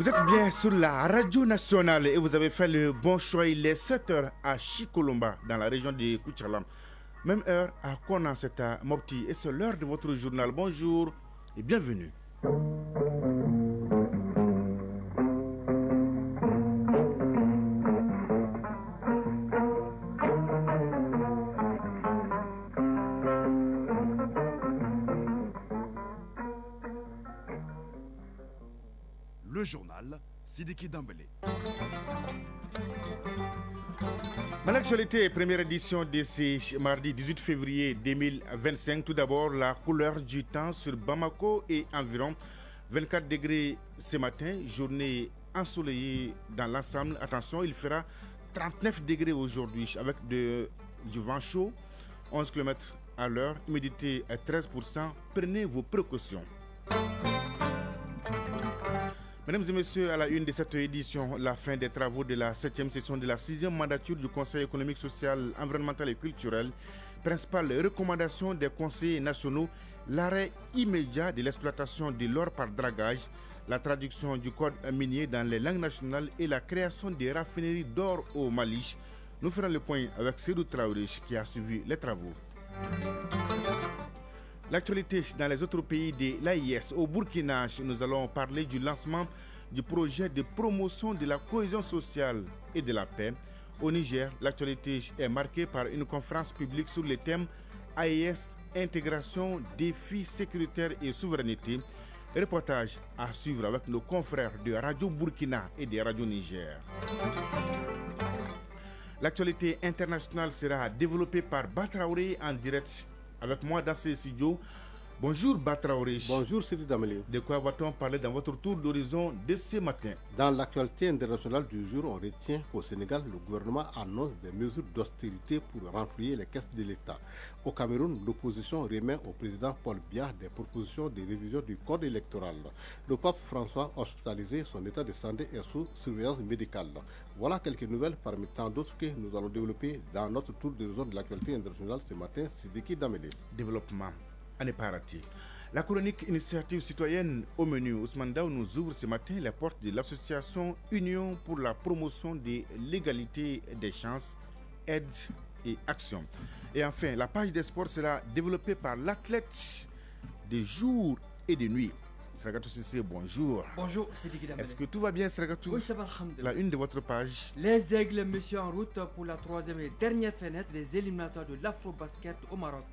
Vous êtes bien sur la radio nationale et vous avez fait le bon choix. Il est 7h à Chikolomba, dans la région de Kouchalam. Même heure à Kona, c'est à Mopti. Et c'est l'heure de votre journal. Bonjour et bienvenue. Le journal Sidiki Dambélé. Dans l'actualité, première édition de ce mardi 18 février 2025. Tout d'abord, la couleur du temps sur Bamako et environ 24 degrés ce matin. Journée ensoleillée dans l'ensemble. Attention, il fera 39 degrés aujourd'hui avec du vent chaud, 11 km à l'heure, humidité à 13%. Prenez vos précautions. Mesdames et messieurs, à la une de cette édition, la fin des travaux de la 7e session de la 6e mandature du Conseil économique, social, environnemental et culturel. Principale recommandation des conseillers nationaux, l'arrêt immédiat de l'exploitation de l'or par dragage, la traduction du code minier dans les langues nationales et la création des raffineries d'or au Mali. Nous ferons le point avec Sédou Traoré qui a suivi les travaux. L'actualité dans les autres pays de l'AIS. Au Burkina, nous allons parler du lancement du projet de promotion de la cohésion sociale et de la paix. Au Niger, l'actualité est marquée par une conférence publique sur le thème AIS, intégration, défis sécuritaires et souveraineté. Reportage à suivre avec nos confrères de Radio Burkina et de Radio Niger. L'actualité internationale sera développée par Batraoré en direct avec moi dans ce studio. Bonjour Batraoré. Bonjour Sidi Dameli. De quoi va-t-on parler dans votre tour d'horizon de ce matin? Dans l'actualité internationale du jour, on retient qu'au Sénégal, le gouvernement annonce des mesures d'austérité pour renflouer les caisses de l'État. Au Cameroun, l'opposition remet au président Paul Biya des propositions de révision du code électoral. Le pape François, hospitalisé, son état de santé est sous surveillance médicale. Voilà quelques nouvelles parmi tant d'autres que nous allons développer dans notre tour d'horizon de l'actualité internationale ce matin. Sidiki Dameli. Développement. La chronique initiative citoyenne au menu. Ousmane Daou nous ouvre ce matin les portes de l'association Union pour la promotion de l'égalité des chances, aide et action. Et enfin, la page des sports sera développée par l'athlète de jour et de nuit. Sragatou Sissé, bonjour. Bonjour, c'est Digidam. Est-ce que tout va bien, Sragatou? Oui, ça va, alhamdoulilah. La une de votre page. Les aigles, monsieur, en route pour la troisième et dernière fenêtre des éliminatoires de l'Afro-Basket au Maroc.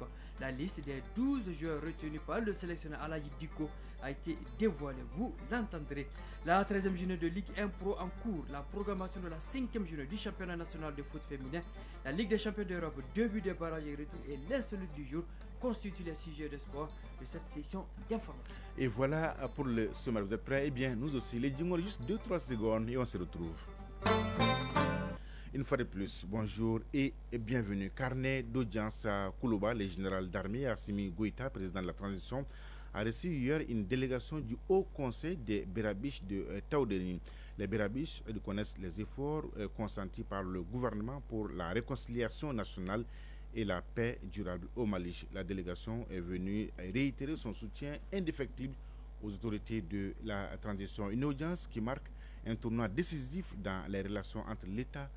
La liste des 12 joueurs retenus par le sélectionneur Alaï Diko a été dévoilée. Vous l'entendrez. La 13e journée de Ligue 1 Pro en cours. La programmation de la 5e journée du championnat national de foot féminin. La Ligue des champions d'Europe, début des barrages et retour et l'insolite du jour constituent les sujets de sport de cette session d'information. Et voilà pour le sommaire. Vous êtes prêts? Eh bien, nous aussi. Les jingles, juste 2-3 secondes et on se retrouve. Une fois de plus, bonjour et bienvenue. Carnet d'audience à Koulouba, le général d'armée Assimi Goïta, président de la transition, a reçu hier une délégation du Haut Conseil des Berabiches de Taoudeni. Les Berabiches reconnaissent les efforts consentis par le gouvernement pour la réconciliation nationale et la paix durable au Mali. La délégation est venue réitérer son soutien indéfectible aux autorités de la transition. Une audience qui marque un tournant décisif dans les relations entre l'État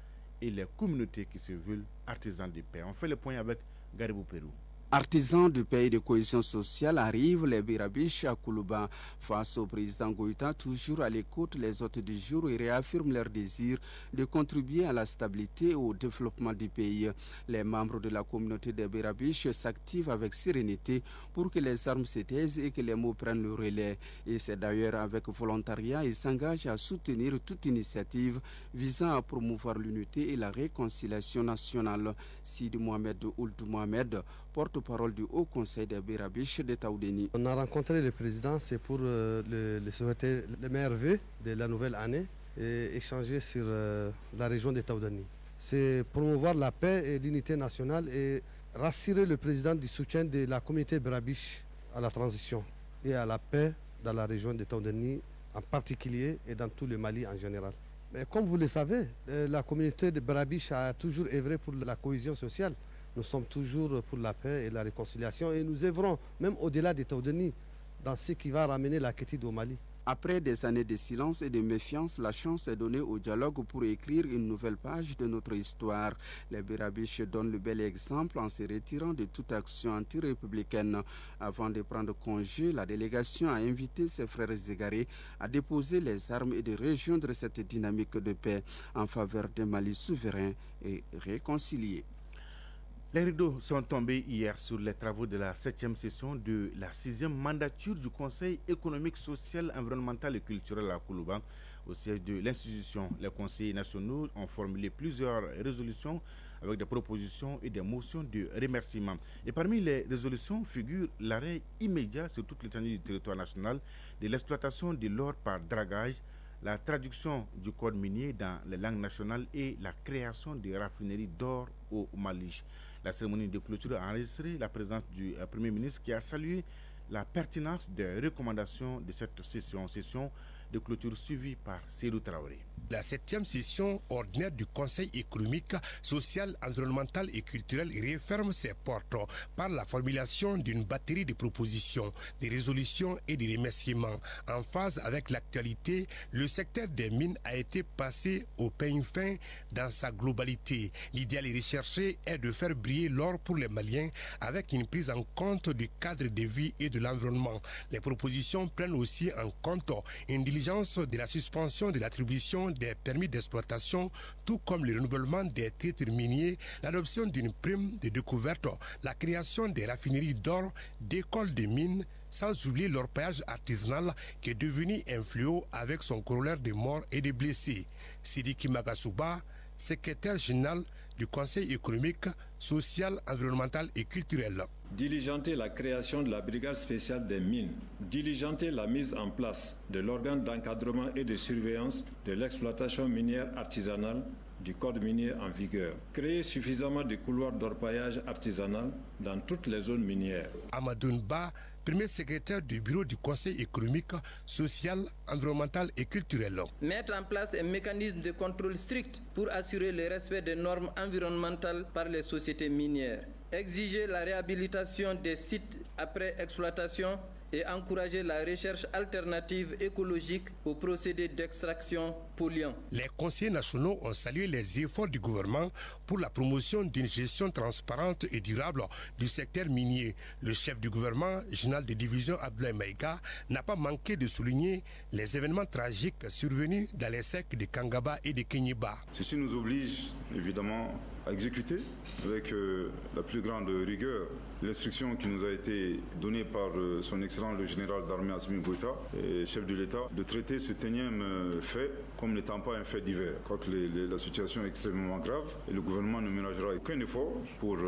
et les communautés qui se veulent artisans de paix. On fait le point avec Garibou Pérou. Artisans de paix et de cohésion sociale arrivent les Birabiches à Koulouba. Face au président Goïta, toujours à l'écoute, les hôtes du jour réaffirment leur désir de contribuer à la stabilité et au développement du pays. Les membres de la communauté des Birabiches s'activent avec sérénité pour que les armes se taisent et que les mots prennent le relais. Et c'est d'ailleurs avec volontariat et s'engagent à soutenir toute initiative visant à promouvoir l'unité et la réconciliation nationale. Sidi Mohamed Ould Mohamed, porte-parole du Haut Conseil des Berabiches de Taoudeni. On a rencontré le président, c'est pour le souhaiter les meilleurs vœux de la nouvelle année et échanger sur la région de Taoudeni. C'est promouvoir la paix et l'unité nationale et rassurer le président du soutien de la communauté Berabiche à la transition et à la paix dans la région de Taoudeni en particulier et dans tout le Mali en général. Mais comme vous le savez, la communauté de Berabiche a toujours œuvré pour la cohésion sociale. Nous sommes toujours pour la paix et la réconciliation et nous œuvrons même au-delà des Taoudeni dans ce qui va ramener la quiétude au Mali. Après des années de silence et de méfiance, la chance est donnée au dialogue pour écrire une nouvelle page de notre histoire. Les Birabiches donnent le bel exemple en se retirant de toute action anti-républicaine. Avant de prendre congé, la délégation a invité ses frères égarés à déposer les armes et de rejoindre cette dynamique de paix en faveur d'un Mali souverain et réconcilié. Les rideaux sont tombés hier sur les travaux de la 7e session de la 6e mandature du Conseil économique, social, environnemental et culturel à Koulouban. Au siège de l'institution, les conseillers nationaux ont formulé plusieurs résolutions avec des propositions et des motions de remerciement. Et parmi les résolutions figure l'arrêt immédiat sur toute l'étendue du territoire national de l'exploitation de l'or par dragage, la traduction du code minier dans les langues nationales et la création de raffineries d'or au Mali. La cérémonie de clôture a enregistré la présence du Premier ministre qui a salué la pertinence des recommandations de cette session de clôture suivie par Seydou Traoré. La 7e session ordinaire du Conseil économique, social, environnemental et culturel referme ses portes par la formulation d'une batterie de propositions, de résolutions et de remerciements. En phase avec l'actualité, le secteur des mines a été passé au peigne fin dans sa globalité. L'idéal recherché est de faire briller l'or pour les Maliens avec une prise en compte du cadre de vie et de l'environnement. Les propositions prennent aussi en compte une diligence de la suspension de l'attribution des permis d'exploitation, tout comme le renouvellement des titres miniers, l'adoption d'une prime de découverte, la création des raffineries d'or, d'écoles de mines, sans oublier l'orpaillage artisanal qui est devenu un fléau avec son corollaire de morts et de blessés. Sidiki Magasuba, secrétaire général du Conseil économique, social, environnemental et culturel. Diligenter la création de la brigade spéciale des mines, diligenter la mise en place de l'organe d'encadrement et de surveillance de l'exploitation minière artisanale du code minier en vigueur, créer suffisamment de couloirs d'orpaillage artisanal dans toutes les zones minières. Amadoun Ba, premier secrétaire du bureau du Conseil économique, social, environnemental et culturel. Mettre en place un mécanisme de contrôle strict pour assurer le respect des normes environnementales par les sociétés minières. Exiger la réhabilitation des sites après exploitation et encourager la recherche alternative écologique aux procédés d'extraction polluants. Les conseillers nationaux ont salué les efforts du gouvernement pour la promotion d'une gestion transparente et durable du secteur minier. Le chef du gouvernement, général de division Abdoulaye Maïga, n'a pas manqué de souligner les événements tragiques survenus dans les secs de Kangaba et de Kéniba. Ceci nous oblige évidemment à exécuter avec la plus grande rigueur l'instruction qui nous a été donnée par son excellence le général d'armée Assimi Goïta, chef de l'État, de traiter ce énième fait comme n'étant pas un fait divers. Quoique la situation est extrêmement grave et le gouvernement ne ménagera aucun effort pour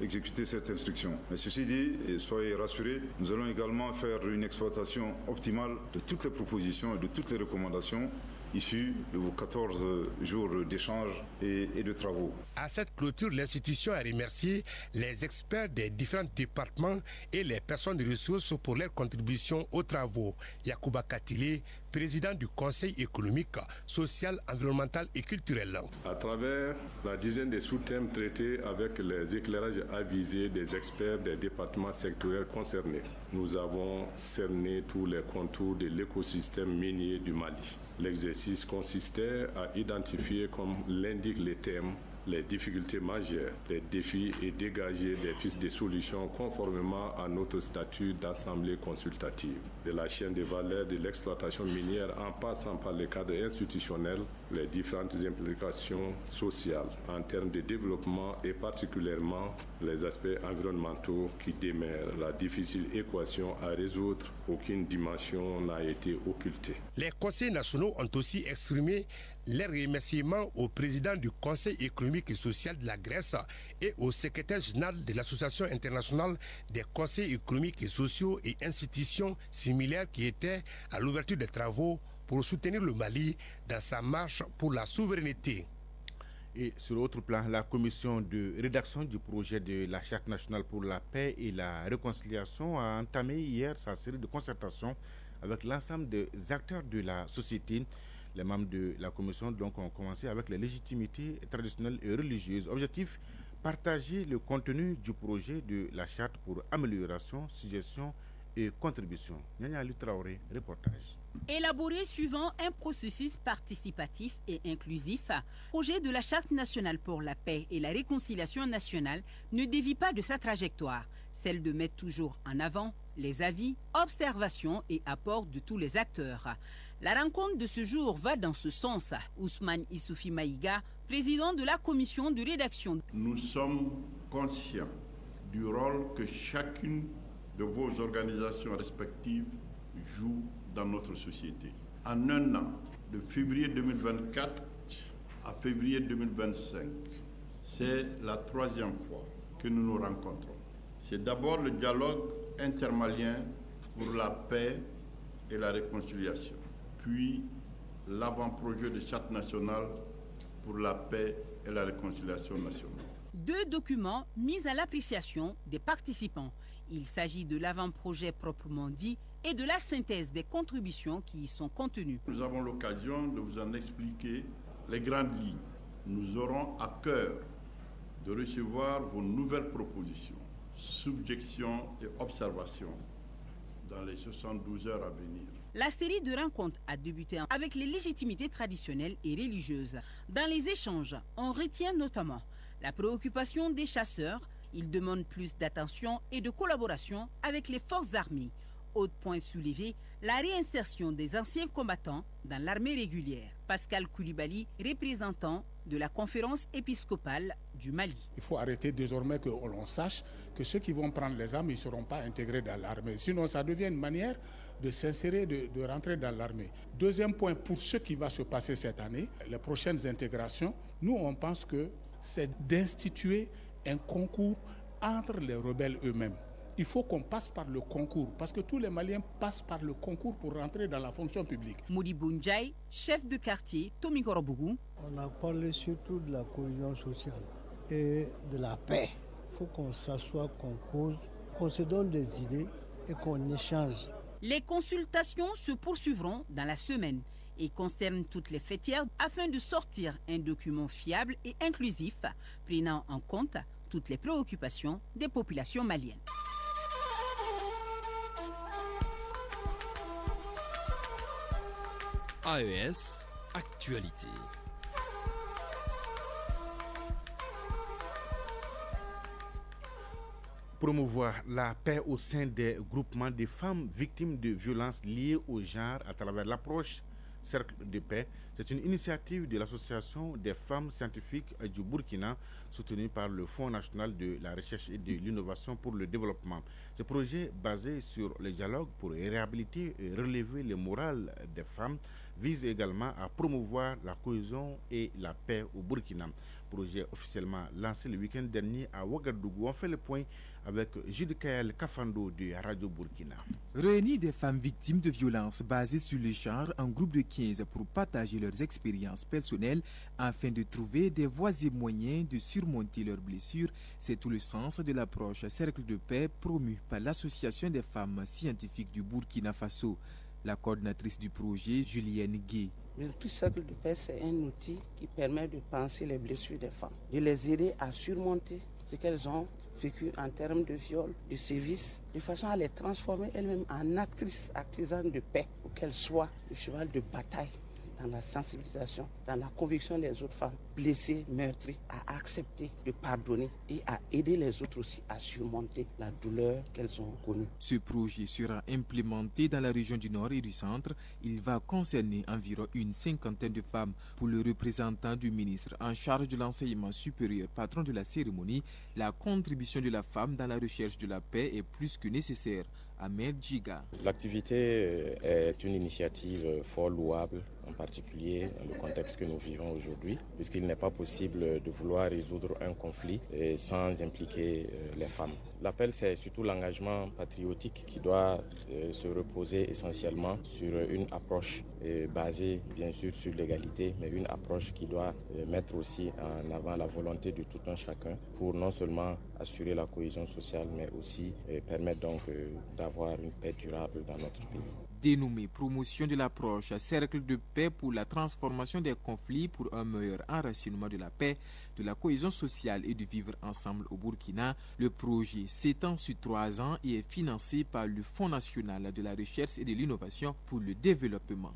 exécuter cette instruction. Mais ceci dit, et soyez rassurés, nous allons également faire une exploitation optimale de toutes les propositions et de toutes les recommandations issus de vos 14 jours d'échanges et de travaux. À cette clôture, l'institution a remercié les experts des différents départements et les personnes de ressources pour leur contribution aux travaux. Yacouba Katile, président du Conseil économique, social, environnemental et culturel. À travers la dizaine de sous-thèmes traités avec les éclairages avisés des experts des départements sectoriels concernés, nous avons cerné tous les contours de l'écosystème minier du Mali. L'exercice consistait à identifier, comme l'indiquent les thèmes, les difficultés majeures, les défis et dégager des pistes de solutions conformément à notre statut d'assemblée consultative. De la chaîne de valeur de l'exploitation minière en passant par le cadre institutionnel, les différentes implications sociales en termes de développement et particulièrement les aspects environnementaux qui demeurent la difficile équation à résoudre. Aucune dimension n'a été occultée. Les conseils nationaux ont aussi exprimé leurs remerciements au président du Conseil économique et social de la Grèce et au secrétaire général de l'Association internationale des conseils économiques et sociaux et institutions similaires qui étaient à l'ouverture des travaux pour soutenir le Mali dans sa marche pour la souveraineté. Et sur l'autre plan, la commission de rédaction du projet de la Charte nationale pour la paix et la réconciliation a entamé hier sa série de concertations avec l'ensemble des acteurs de la société. Les membres de la commission donc, ont commencé avec les légitimités traditionnelles et religieuses. Objectif, partager le contenu du projet de la charte pour amélioration, suggestion et contribution. Nyanya Ali Traoré, reportage. Élaboré suivant un processus participatif et inclusif, le projet de la Charte nationale pour la paix et la réconciliation nationale ne dévie pas de sa trajectoire, celle de mettre toujours en avant les avis, observations et apports de tous les acteurs. La rencontre de ce jour va dans ce sens. Ousmane Issoufi Maïga, président de la commission de rédaction. Nous sommes conscients du rôle que chacune de vos organisations respectives joue dans notre société. En un an, de février 2024 à février 2025, c'est la 3e fois que nous nous rencontrons. C'est d'abord le dialogue intermalien pour la paix et la réconciliation, puis l'avant-projet de charte nationale pour la paix et la réconciliation nationale. 2 documents mis à l'appréciation des participants. Il s'agit de l'avant-projet proprement dit et de la synthèse des contributions qui y sont contenues. Nous avons l'occasion de vous en expliquer les grandes lignes. Nous aurons à cœur de recevoir vos nouvelles propositions, subjections et observations dans les 72 heures à venir. La série de rencontres a débuté avec les légitimités traditionnelles et religieuses. Dans les échanges, on retient notamment la préoccupation des chasseurs. Ils demandent plus d'attention et de collaboration avec les forces armées. Autre point soulevé, la réinsertion des anciens combattants dans l'armée régulière. Pascal Koulibaly, représentant de la conférence épiscopale du Mali. Il faut arrêter désormais que l'on sache que ceux qui vont prendre les armes, ils ne seront pas intégrés dans l'armée. Sinon, ça devient une manière de s'insérer, de rentrer dans l'armée. Deuxième point, pour ce qui va se passer cette année, les prochaines intégrations, nous, on pense que c'est d'instituer un concours entre les rebelles eux-mêmes. Il faut qu'on passe par le concours, parce que tous les Maliens passent par le concours pour rentrer dans la fonction publique. Moudi Bounjaï, chef de quartier, Tomikorobougou. On a parlé surtout de la cohésion sociale et de la paix. Il faut qu'on s'assoie, qu'on cause, qu'on se donne des idées et qu'on échange. Les consultations se poursuivront dans la semaine et concernent toutes les fêtières afin de sortir un document fiable et inclusif, prenant en compte toutes les préoccupations des populations maliennes. AES Actualité. Promouvoir la paix au sein des groupements de femmes victimes de violences liées au genre à travers l'approche Cercle de paix, c'est une initiative de l'Association des femmes scientifiques du Burkina, soutenue par le Fonds national de la recherche et de l'innovation pour le développement. Ce projet, basé sur le dialogue pour réhabiliter et relever le moral des femmes, vise également à promouvoir la cohésion et la paix au Burkina. Projet officiellement lancé le week-end dernier à Ouagadougou. On fait le point avec Jude Kael Kafando de Radio Burkina. Réunir des femmes victimes de violences basées sur le genre en groupe de 15 pour partager leurs expériences personnelles afin de trouver des voies et moyens de surmonter leurs blessures, c'est tout le sens de l'approche Cercle de paix promue par l'Association des femmes scientifiques du Burkina Faso. La coordinatrice du projet, Julienne Gué. Le cercle de paix, c'est un outil qui permet de penser les blessures des femmes, de les aider à surmonter ce qu'elles ont vécu en termes de viol, de sévices, de façon à les transformer elles-mêmes en actrices, artisanes de paix, pour qu'elles soient le cheval de bataille dans la sensibilisation, dans la conviction des autres femmes blessées, meurtries, à accepter de pardonner et à aider les autres aussi à surmonter la douleur qu'elles ont connue. Ce projet sera implémenté dans la région du Nord et du Centre. Il va concerner environ une 50aine de femmes. Pour le représentant du ministre en charge de l'enseignement supérieur, patron de la cérémonie, la contribution de la femme dans la recherche de la paix est plus que nécessaire. Ahmed Djiga. L'activité est une initiative fort louable, en particulier dans le contexte que nous vivons aujourd'hui, puisqu'il n'est pas possible de vouloir résoudre un conflit sans impliquer les femmes. L'appel, c'est surtout l'engagement patriotique qui doit se reposer essentiellement sur une approche basée bien sûr sur l'égalité, mais une approche qui doit mettre aussi en avant la volonté de tout un chacun pour non seulement assurer la cohésion sociale, mais aussi permettre donc d'avoir une paix durable dans notre pays. Dénommé promotion de l'approche Cercle de paix pour la transformation des conflits pour un meilleur enracinement de la paix, de la cohésion sociale et du vivre ensemble au Burkina, le projet s'étend sur 3 ans et est financé par le Fonds national de la recherche et de l'innovation pour le développement.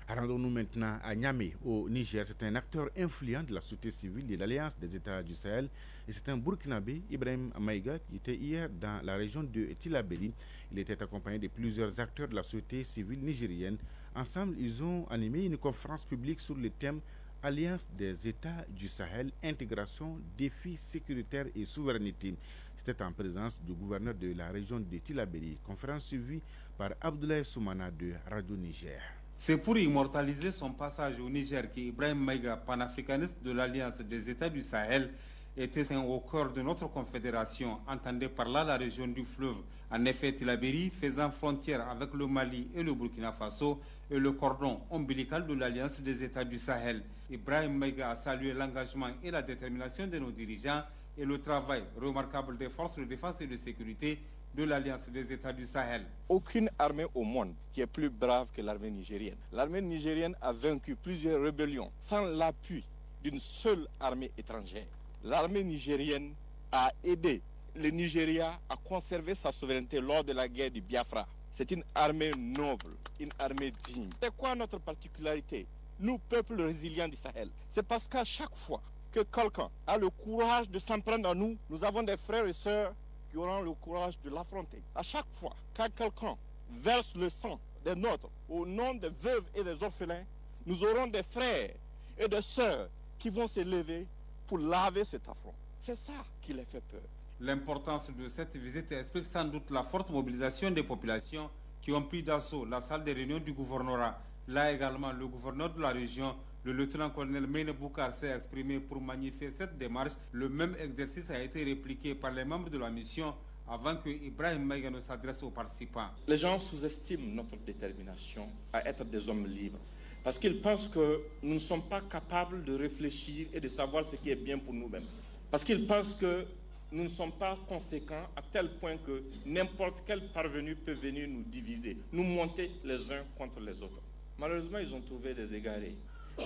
Rendons-nous maintenant à Niamey, au Niger. C'est un acteur influent de la société civile de l'Alliance des États du Sahel. Et c'est un Burkinabé, Ibrahim Maïga, qui était hier dans la région de Tillabéri. Il était accompagné de plusieurs acteurs de la société civile nigérienne. Ensemble, ils ont animé une conférence publique sur le thème Alliance des États du Sahel, intégration, défis sécuritaires et souveraineté. C'était en présence du gouverneur de la région de Tillabéri. Conférence suivie par Abdoulaye Soumana de Radio Niger. C'est pour immortaliser son passage au Niger qu'Ibrahim Maïga, panafricaniste de l'Alliance des États du Sahel, était au cœur de notre confédération, entendez par là la région du fleuve. En effet, Tillabéri, faisant frontière avec le Mali et le Burkina Faso, est le cordon ombilical de l'Alliance des États du Sahel. Ibrahim Maïga a salué l'engagement et la détermination de nos dirigeants et le travail remarquable des forces de défense et de sécurité de l'Alliance des États du Sahel. Aucune armée au monde qui est plus brave que l'armée nigérienne. L'armée nigérienne a vaincu plusieurs rébellions sans l'appui d'une seule armée étrangère. L'armée nigérienne a aidé le Nigeria à conserver sa souveraineté lors de la guerre du Biafra. C'est une armée noble, une armée digne. C'est quoi notre particularité, nous, peuple résilient du Sahel? C'est parce qu'à chaque fois que quelqu'un a le courage de s'en prendre à nous, nous avons des frères et sœurs qui auront le courage de l'affronter. À chaque fois quand quelqu'un verse le sang des nôtres au nom des veuves et des orphelins, nous aurons des frères et des sœurs qui vont se lever pour laver cet affront. C'est ça qui les fait peur. L'importance de cette visite explique sans doute la forte mobilisation des populations qui ont pris d'assaut la salle des réunions du gouvernorat. Là également, le gouverneur de la région, le lieutenant-colonel Mene Boukar, s'est exprimé pour magnifier cette démarche. Le même exercice a été répliqué par les membres de la mission avant que Ibrahim Maïga ne s'adresse aux participants. Les gens sous-estiment notre détermination à être des hommes libres parce qu'ils pensent que nous ne sommes pas capables de réfléchir et de savoir ce qui est bien pour nous-mêmes. Parce qu'ils pensent que nous ne sommes pas conséquents à tel point que n'importe quel parvenu peut venir nous diviser, nous monter les uns contre les autres. Malheureusement, ils ont trouvé des égarés.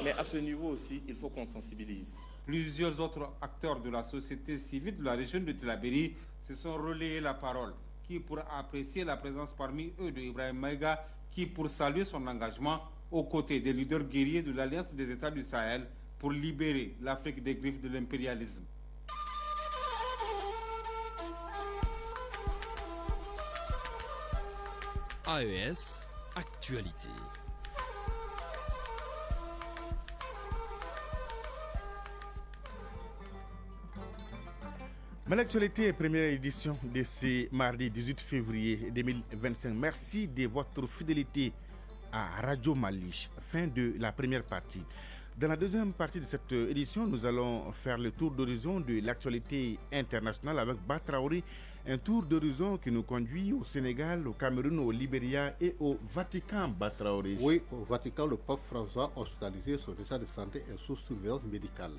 Mais à ce niveau aussi, il faut qu'on sensibilise. Plusieurs autres acteurs de la société civile de la région de Tillabéri se sont relayés la parole, qui pour apprécier la présence parmi eux de Ibrahim Maïga, qui pour saluer son engagement aux côtés des leaders guerriers de l'Alliance des États du Sahel pour libérer l'Afrique des griffes de l'impérialisme. AES, actualité. Mais l'actualité, première édition de ce mardi 18 février 2025. Merci de votre fidélité à Radio Malich. Fin de la première partie. Dans la deuxième partie de cette édition, nous allons faire le tour d'horizon de l'actualité internationale avec Batraouri. Un tour d'horizon qui nous conduit au Sénégal, au Cameroun, au Libéria et au Vatican, Batraouri. Oui, au Vatican, le pape François hospitalisé, son état de santé est sous surveillance médicale.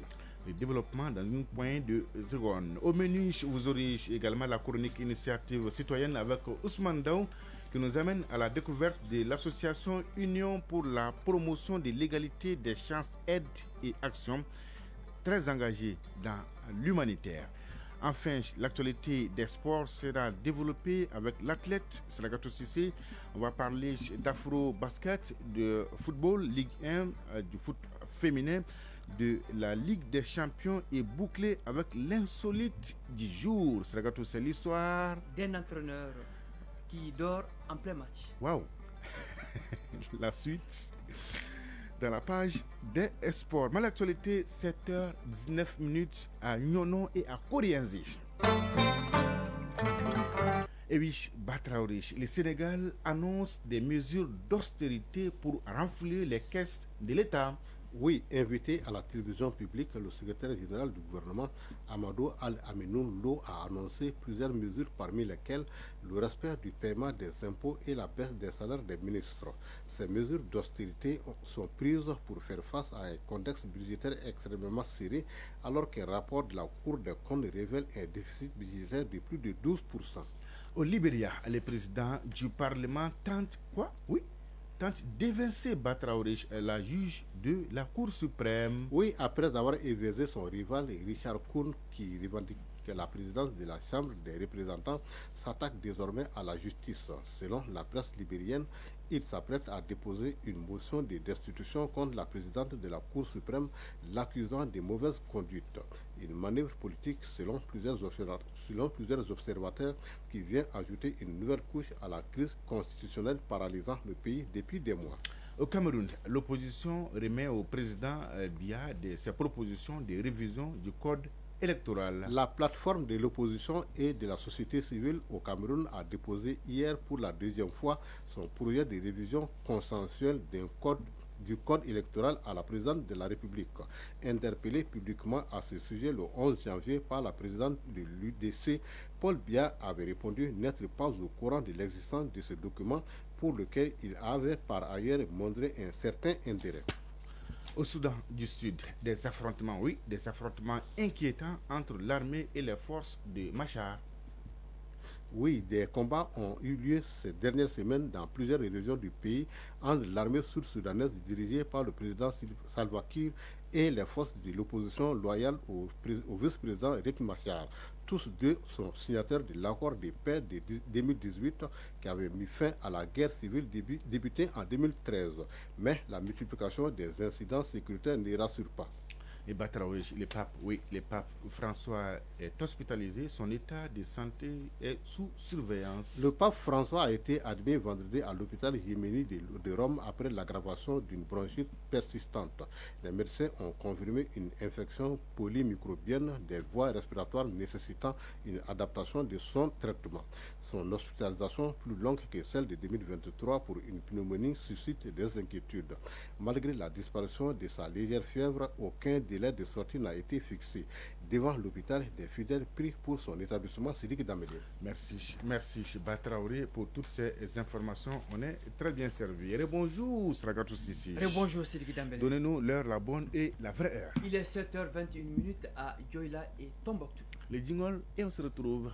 Le développement dans une poignée de secondes. Au menu, vous aurez également la chronique initiative citoyenne avec Ousmane Daou qui nous amène à la découverte de l'association Union pour la promotion de l'égalité des chances, aide et action, très engagée dans l'humanitaire. Enfin, l'actualité des sports sera développée avec l'athlète Salagato Cissé. On va parler d'afro-basket, de football, Ligue 1, du foot féminin, de la Ligue des champions et bouclé avec l'insolite du jour. Salagato, c'est l'histoire d'un entraîneur qui dort en plein match. Waouh. La suite dans la page des sports. Mais l'actualité, 7h19 à Nyonon et à Korianzi. Et oui, Batraouri, le Sénégal annonce des mesures d'austérité pour renflouer les caisses de l'État. Oui, invité à la télévision publique, le secrétaire général du gouvernement, Amadou Al-Aminoun Lo, a annoncé plusieurs mesures parmi lesquelles le respect du paiement des impôts et la baisse des salaires des ministres. Ces mesures d'austérité sont prises pour faire face à un contexte budgétaire extrêmement serré, alors qu'un rapport de la Cour des comptes révèle un déficit budgétaire de plus de 12%. Au Libéria, le président du Parlement tente d'évincer Batraouri, la juge de la Cour suprême. Oui, après avoir évincé son rival Richard Koun qui que la présidence de la Chambre des représentants s'attaque désormais à la justice. Selon la presse libérienne, il s'apprête à déposer une motion de destitution contre la présidente de la Cour suprême, l'accusant de mauvaise conduite. Une manœuvre politique selon plusieurs observateurs qui vient ajouter une nouvelle couche à la crise constitutionnelle paralysant le pays depuis des mois. Au Cameroun, l'opposition remet au président Biya ses propositions de révision du code électoral. La plateforme de l'opposition et de la société civile au Cameroun a déposé hier pour la deuxième fois son projet de révision consensuelle du code électoral à la présidente de la République. Interpellé publiquement à ce sujet le 11 janvier par la présidente de l'UDC, Paul Biya avait répondu n'être pas au courant de l'existence de ce document pour lequel il avait par ailleurs montré un certain intérêt. Au Soudan du Sud, des affrontements inquiétants entre l'armée et les forces de Machar. Oui, des combats ont eu lieu ces dernières semaines dans plusieurs régions du pays entre l'armée sud-soudanaise dirigée par le président Salva Kiir et les forces de l'opposition loyale au vice-président Riek Machar. Tous deux sont signataires de l'accord de paix de 2018 qui avait mis fin à la guerre civile débutée en 2013. Mais la multiplication des incidents sécuritaires ne rassure pas. Et Batraoui, le pape François est hospitalisé, son état de santé est sous surveillance. Le pape François a été admis vendredi à l'hôpital Yéméni de Rome après l'aggravation d'une bronchite persistante. Les médecins ont confirmé une infection polymicrobienne des voies respiratoires nécessitant une adaptation de son traitement. Son hospitalisation, plus longue que celle de 2023 pour une pneumonie, suscite des inquiétudes. Malgré la disparition de sa légère fièvre, aucun délai de sortie n'a été fixé. Devant l'hôpital, des fidèles prient pour son établissement Sidiki Dambélé. Merci Batraouri pour toutes ces informations. On est très bien servi. Et bonjour Sragatou Sissi. Bonjour Sidiki Dambélé. Donnez-nous l'heure, la bonne et la vraie heure. Il est 7h21 à Yoila et Tombouctou. Les jingles et on se retrouve.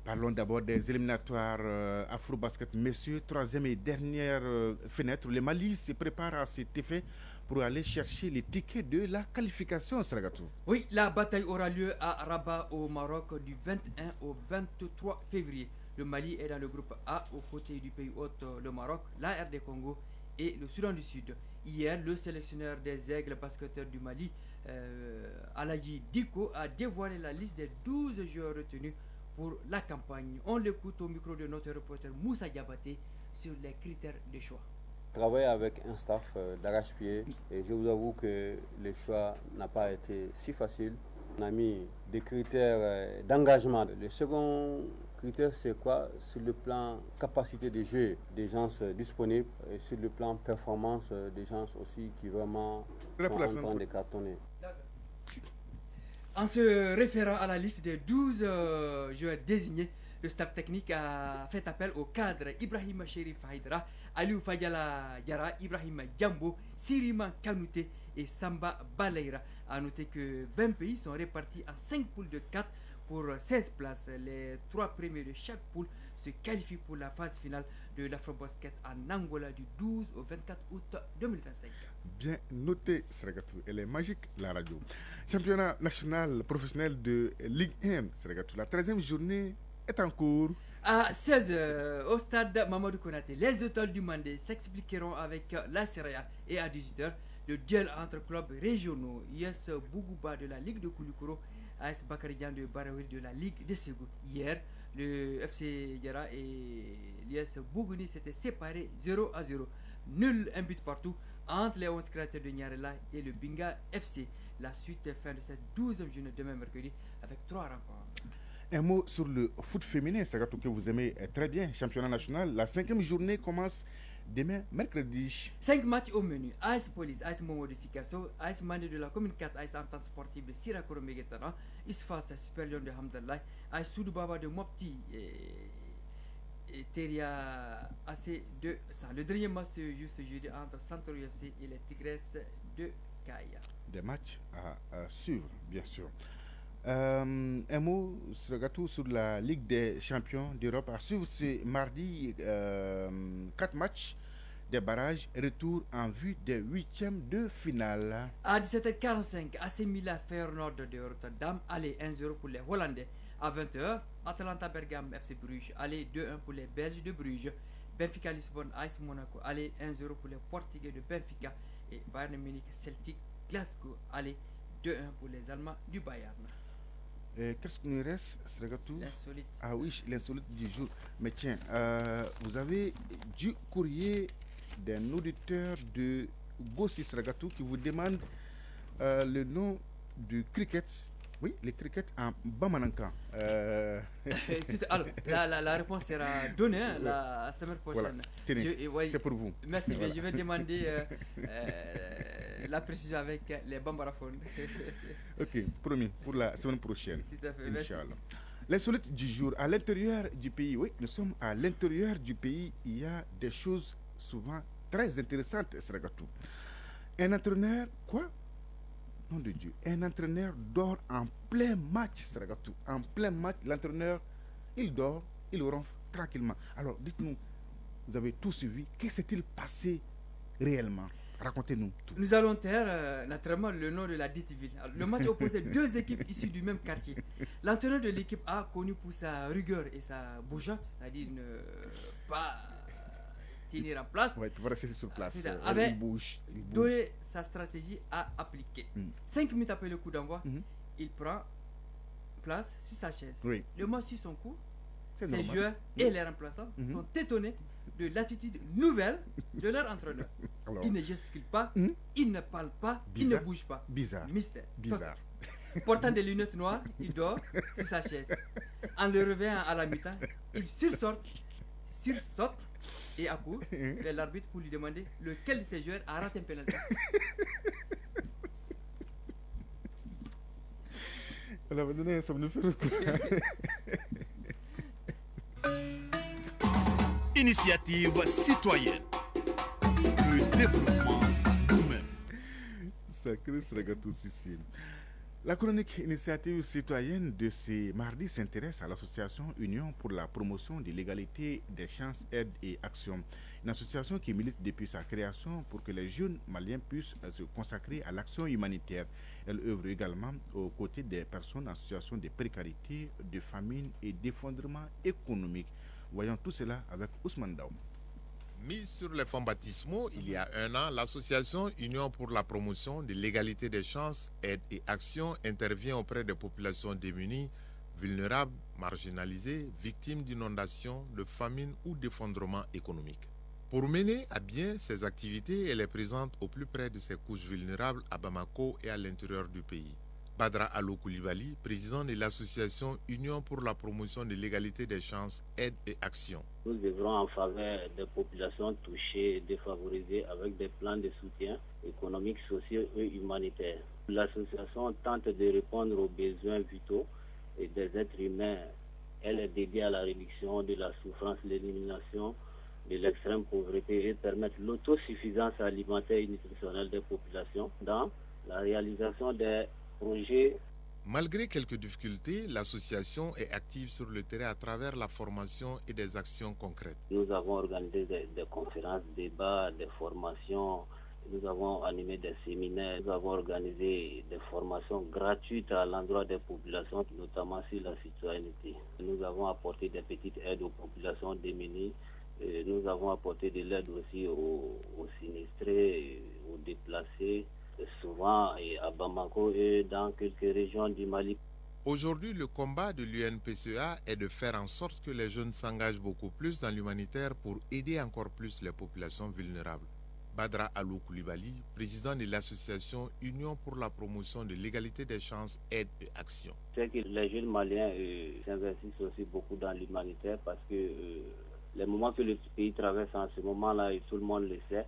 Parlons d'abord des éliminatoires Afro-Basket Messieurs, troisième et dernière fenêtre. Le Mali se prépare à cet effet pour aller chercher les tickets de la qualification, Sragatou. Oui, la bataille aura lieu à Rabat au Maroc du 21 au 23 février. Le Mali est dans le groupe A aux côtés du pays hôte, le Maroc, la RD Congo et le Soudan du Sud. Hier, le sélectionneur des Aigles basketteurs du Mali, Alaji Diko, a dévoilé la liste des 12 joueurs retenus pour la campagne. On l'écoute au micro de notre reporter Moussa Diabaté sur les critères de choix. Travailler avec un staff d'arrache-pied et je vous avoue que le choix n'a pas été si facile. On a mis des critères d'engagement. Le second critère, c'est quoi? Sur le plan capacité de jeu des gens disponibles et sur le plan performance des gens aussi qui vraiment sont en train de cartonner. En se référant à la liste des 12 joueurs désignés, le staff technique a fait appel aux cadres Ibrahima Sherif Haïdra, Aliou Fadjala Yara, Ibrahima Djambo, Sirima Kanouté et Samba Baleira. A noter que 20 pays sont répartis en 5 poules de 4 pour 16 places. Les 3 premiers de chaque poule se qualifient pour la phase finale de l'Afrobasket en Angola du 12 au 24 août 2025. Bien noté, Sragatou. Elle est magique, la radio. Championnat national professionnel de Ligue 1, Sragatou. La 13e journée est en cours. À 16h, au stade Mamadou Konaté, les hôtels du Mandé s'expliqueront avec la Seria et à 18h, le duel entre clubs régionaux, IS Bougouba de la Ligue de Koulikoro, AS Bakaridian de Baraoui de la Ligue de Ségou. Hier, le FC Yara et l'IS Bougouni s'étaient séparés 0-0. Nul un but partout entre les 11 créateurs de Nyarela et le Binga FC. La suite est fin de cette 12e journée demain mercredi avec 3 rencontres. Un mot sur le foot féminin, c'est que vous aimez très bien. Championnat national, la 5e journée commence demain mercredi. 5 matchs au menu. AS Police, AS Momo de Sikasso, AS Mandé de la commune 4, AS Entente Sportive de Sirakoro Megetana, ISFAS Super Lion de Hamdallah, AS Soudou-Baba de Mopti et Teria AC de San. Le dernier match se joue ce jeudi entre Centro UFC et les Tigresses de Kaya. Des matchs à suivre, bien sûr. Un mot sur la Ligue des champions d'Europe à suivre ce mardi. 4 matchs des barrages, retour en vue des huitièmes de finale. À 17h45, AC Milan Feyenoord de Rotterdam, allez 1-0 pour les Hollandais. À 20h, Atalanta Bergame FC Bruges, allez 2-1 pour les Belges de Bruges. Benfica Lisbonne AS Monaco, allez 1-0 pour les Portugais de Benfica. Et Bayern Munich Celtic Glasgow, allez 2-1 pour les Allemands du Bayern. Qu'est-ce qu'il nous reste, Sragatou? L'insolite. Ah oui, l'insolite du jour. Mais tiens, vous avez du courrier d'un auditeur de Gossi Sragatou qui vous demande le nom du cricket. Oui, le cricket en Bamanankan. Alors, la réponse sera donnée la semaine prochaine. Voilà. Tenez, c'est pour vous. Merci, voilà. Je vais demander la précision avec les bambaraphones. Ok, promis, pour la semaine prochaine. Tout à fait, Inch'Allah. L'insolite du jour, à l'intérieur du pays, oui, nous sommes à l'intérieur du pays, il y a des choses souvent très intéressantes, Sragatou. Un entraîneur, quoi? Nom de Dieu, un entraîneur dort en plein match, Sragatou. En plein match, l'entraîneur, il dort, il ronfle tranquillement. Alors, dites-nous, vous avez tout suivi, que s'est-il passé réellement? Racontez-nous tout. Nous allons taire naturellement le nom de la dite ville. Alors, le match opposait deux équipes issues du même quartier. L'entraîneur de l'équipe A, connu pour sa rigueur et sa bougeotte, c'est-à-dire ne pas tenir en place, ouais, tu vas rester sur place. Avait donné sa stratégie à appliquer. 5 minutes après le coup d'envoi, il prend place sur sa chaise. Oui. Le match sur son coup, ses normal. joueurs et les remplaçants sont étonnés de l'attitude nouvelle de leur entraîneur. Alors, il ne gesticule pas, il ne parle pas, bizarre, il ne bouge pas. Bizarre. Mystère. Bizarre. Portant des lunettes noires, il dort sur sa chaise. En le réveillant à la mi-temps, il sursaute et accourt vers l'arbitre pour lui demander lequel de ses joueurs a raté un pénalty. Elle avait donné un somnifère. Initiative citoyenne. Le développement nous-mêmes. Sacré Sragatou Sicile. La chronique initiative citoyenne de ce mardi s'intéresse à l'association Union pour la promotion de l'égalité des chances, aide et action. Une association qui milite depuis sa création pour que les jeunes maliens puissent se consacrer à l'action humanitaire. Elle œuvre également aux côtés des personnes en situation de précarité, de famine et d'effondrement économique. Voyons tout cela avec Ousmane Daou. Mise sur les fonds baptismaux, il y a un an, l'association Union pour la promotion de l'égalité des chances, aide et action intervient auprès des populations démunies, vulnérables, marginalisées, victimes d'inondations, de famine ou d'effondrement économique. Pour mener à bien ces activités, elle est présente au plus près de ces couches vulnérables à Bamako et à l'intérieur du pays. Badra Alou Koulibaly, président de l'association Union pour la promotion de l'égalité des chances, aide et action. Nous œuvrons en faveur des populations touchées et défavorisées avec des plans de soutien économique, social et humanitaire. L'association tente de répondre aux besoins vitaux et des êtres humains. Elle est dédiée à la réduction de la souffrance, l'élimination de l'extrême pauvreté et permettre l'autosuffisance alimentaire et nutritionnelle des populations dans la réalisation des projets. Malgré quelques difficultés, l'association est active sur le terrain à travers la formation et des actions concrètes. Nous avons organisé des conférences, des débats, des formations. Nous avons animé des séminaires. Nous avons organisé des formations gratuites à l'endroit des populations, notamment sur la citoyenneté. Nous avons apporté des petites aides aux populations démunies. Nous avons apporté de l'aide aussi aux sinistrés, aux déplacés, souvent à Bamako et dans quelques régions du Mali. Aujourd'hui, le combat de l'UNPCA est de faire en sorte que les jeunes s'engagent beaucoup plus dans l'humanitaire pour aider encore plus les populations vulnérables. Badra Alou Koulibaly, président de l'association Union pour la promotion de l'égalité des chances, aide et action. C'est que les jeunes maliens s'investissent aussi beaucoup dans l'humanitaire parce que les moments que le pays traverse en ce moment-là, et tout le monde le sait,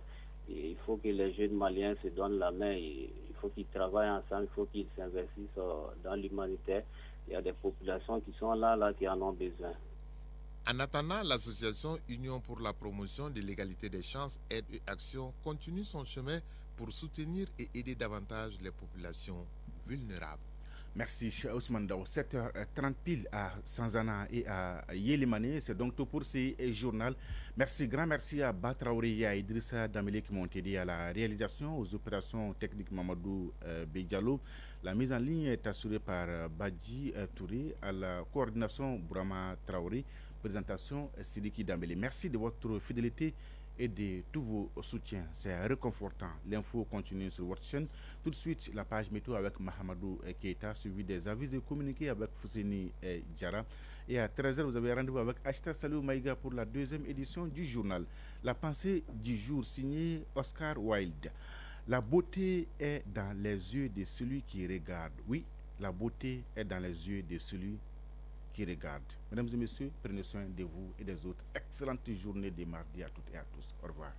et il faut que les jeunes maliens se donnent la main, il faut qu'ils travaillent ensemble, il faut qu'ils s'investissent dans l'humanitaire. Il y a des populations qui sont là qui en ont besoin. En attendant, l'association Union pour la promotion de l'égalité des chances, aide et action continue son chemin pour soutenir et aider davantage les populations vulnérables. Merci Ousmane Dao. 7h30 pile à Sanzana et à Yelimane. C'est donc tout pour ce journal. Grand merci à Batraouri et à Idrissa Damele qui m'ont aidé à la réalisation, aux opérations techniques Mamadou Bejalo. La mise en ligne est assurée par Badji Touré, à la coordination Brahma Traoré, présentation Sidiki Damele. Merci de votre fidélité et de tous vos soutiens. C'est réconfortant. L'info continue sur votre chaîne. Tout de suite, la page météo avec Mahamadou Keita, suivi des avis et communiqués avec Fousseni Djara. Et à 13h, vous avez rendez-vous avec Ashta Salou Maïga pour la deuxième édition du journal. La pensée du jour, signée Oscar Wilde. La beauté est dans les yeux de celui qui regarde. Oui, la beauté est dans les yeux de celui qui regarde. Mesdames et messieurs, prenez soin de vous et des autres. Excellente journée de mardi à toutes et à tous. Au revoir.